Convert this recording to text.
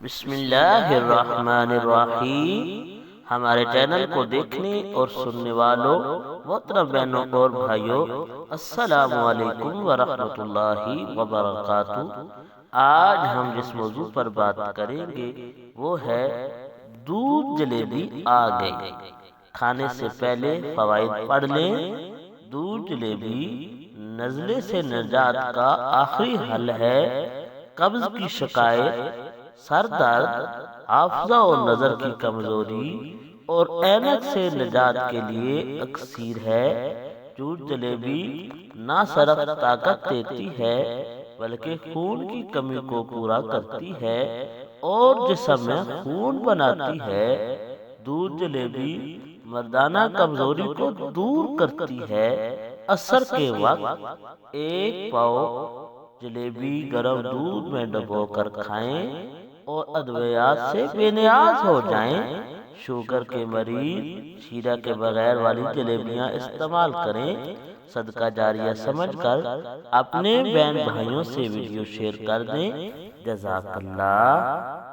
بسم اللہ الرحمن الرحیم۔ ہمارے چینل کو دیکھنے اور سننے والوں محترم بہنوں اور بھائیوں، السلام علیکم ورحمۃ اللہ وبرکاتہ۔ آج ہم جس موضوع پر بات کریں گے وہ ہے دودھ جلیبی آ گئی۔ کھانے سے پہلے فوائد پڑھ لیں۔ دودھ جلیبی نزلے سے نجات کا آخری حل ہے۔ قبض کی شکایت، سر درد، حافظہ و نظر کی کمزوری اور اینک سے نجات کے لیے اکسیر ہے۔ دودھ جلیبی نہ صرف طاقت دیتی ہے بلکہ خون کی کمی کو پورا کرتی ہے اور جسم میں خون بناتی ہے۔ دودھ جلیبی مردانہ کمزوری کو دور کرتی ہے۔ عصر کے وقت 1 پاؤ جلیبی گرم دودھ میں ڈبو کر کھائیں اور ادویات سے بے نیاز ہو جائیں۔ شوگر کے مریض شیرہ کے بغیر والی جلیبیاں استعمال کریں۔ صدقہ جاریہ سمجھ کر اپنے بہن بھائیوں سے ویڈیو شیئر کر دیں۔ جزاک اللہ۔